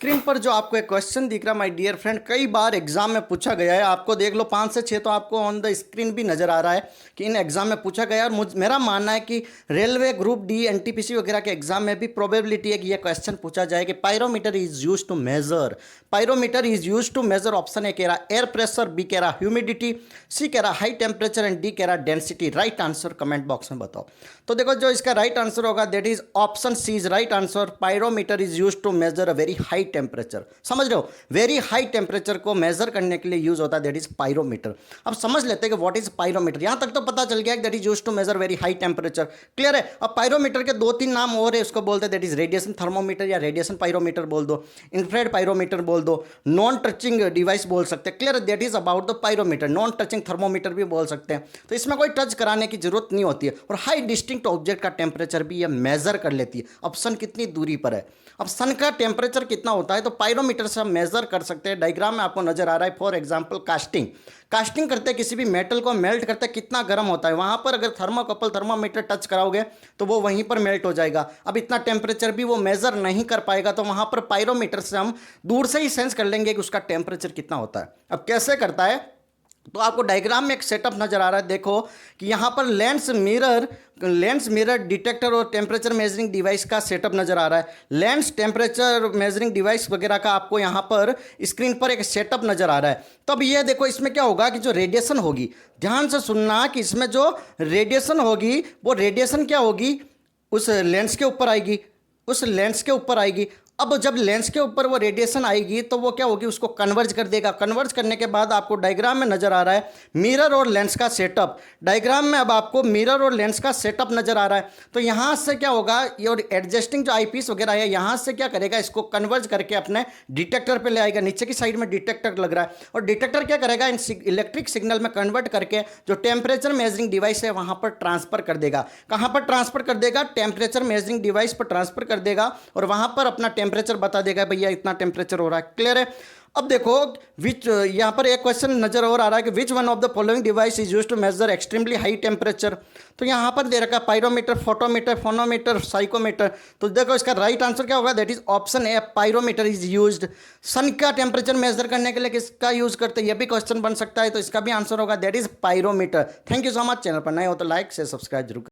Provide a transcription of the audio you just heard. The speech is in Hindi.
स्क्रीन पर जो आपको एक क्वेश्चन दिख रहा है माय डियर फ्रेंड, कई बार एग्जाम में पूछा गया है। आपको देख लो 5 से 6 तो आपको ऑन द स्क्रीन भी नजर आ रहा है कि इन एग्जाम में पूछा गया है। और मेरा मानना है कि रेलवे ग्रुप डी एनटीपीसी वगैरह के एग्जाम में भी प्रोबेबिलिटी है कि यह क्वेश्चन पूछा जाए कि pyrometer is use to measure. Pyrometer is use to measure. Option A कह रहा एयर प्रेशर, बी कह रहा ह्यूमिडिटी, सी कह रहा हाई टेम्परेचर एंड डी कह रहा density. Right answer comment box में बताओ। तो देखो जो इसका राइट आंसर होगा that is option C is right answer. Pyrometer is use to measure a very high temperature. समझ रहे हो, वेरी हाई टेम्परेचर को मेजर करने के लिए यूज होता है दैट इज पायरोमीटर। अब समझ लेते हैं कि व्हाट इज पायरोमीटर। यहां तक तो पता चल गया that is use to measure very high temperature. Clear है। अब पायरोमीटर के 2-3 नाम और है, उसको बोलते हैं दैट इज रेडिएशन थर्मोमीटर या रेडिएशन पायरोमीटर बोल दो, इंफ्रारेड पायरोमीटर बोल दो, नॉन टचिंग डिवाइस बोल सकते हैं। Clear, that is about the pyrometer. Non touching thermometer भी बोल सकते हैं। तो इसमें कोई टच कराने की जरूरत नहीं होती है। और हाई डिस्टिंक्ट ऑब्जेक्ट का टेम्परेचर भी ये मेजर कर लेती है। अब सन कितनी दूरी पर है, अब सन का टेम्परेचर कितना होता है तो पायरोमीटर से हम मेजर कर सकते हैं। डायग्राम में आपको नजर आ रहा है। फॉर एग्जांपल कास्टिंग, कास्टिंग करते किसी भी मेटल को मेल्ट करते कितना गर्म होता है, वहां पर अगर थर्मोकपल थर्मामीटर टच कराओगे तो वो वहीं पर मेल्ट हो जाएगा। अब इतना टेम्परेचर भी वो मेजर नहीं कर पाएगा, तो वहां पर पायरोमीटर से हम दूर से ही सेंस कर लेंगे कि उसका टेम्परेचर कितना होता है। अब कैसे करता है तो आपको डायग्राम में एक सेटअप नजर आ रहा है। देखो कि यहाँ पर लेंस मिरर डिटेक्टर और टेम्परेचर मेजरिंग डिवाइस का सेटअप नजर आ रहा है। लेंस टेम्परेचर मेजरिंग डिवाइस वगैरह का आपको यहाँ पर स्क्रीन पर एक सेटअप नजर आ रहा है। तो अब ये देखो इसमें क्या होगा कि जो रेडिएशन होगी, ध्यान से सुनना कि इसमें जो रेडिएशन होगी वो रेडिएशन क्या होगी, उस लेंस के ऊपर आएगी, उस लेंस के ऊपर आएगी। अब जब लेंस के ऊपर वो रेडिएशन आएगी तो वो क्या होगी, उसको कन्वर्ज कर देगा। कन्वर्ज करने के बाद आपको डायग्राम में नजर आ रहा है मिरर और लेंस का सेटअप। डायग्राम में अब आपको मिरर और लेंस का सेटअप नजर आ रहा है। तो यहां से क्या होगा, ये और एडजस्टिंग जो आईपीस वगैरह है यहां से क्या करेगा, इसको कन्वर्ज करके अपने डिटेक्टर पे ले आएगा। नीचे की साइड में डिटेक्टर लग रहा है और डिटेक्टर क्या करेगा, इन इलेक्ट्रिक सिग्नल में कन्वर्ट करके जो टेम्परेचर मेजरिंग डिवाइस है वहां पर ट्रांसफर कर देगा। कहां पर ट्रांसफर कर देगा, टेम्परेचर मेजरिंग डिवाइस पर ट्रांसफर कर देगा और वहां पर अपना टेम्परेचर बता देगा भैया इतना टेम्परेचर हो रहा है। क्लियर है। अब देखो विच, यहां पर एक क्वेश्चन नजर और आ रहा है कि which one of the following device is used to measure extremely high temperature. तो यहां पर दे रखा पायरोमीटर, फोटोमीटर, फोनोमीटर, साइकोमीटर। तो देखो इसका राइट आंसर क्या होगा, that is option A, pyrometer is used. Sun का टेम्परेचर मेजर करने के लिए किसका यूज करते हैं, यह भी क्वेश्चन बन सकता है। तो इसका भी आंसर होगा that is pyrometer. Thank you so much. Channel पर नए हो तो लाइक से सब्सक्राइब जरूर।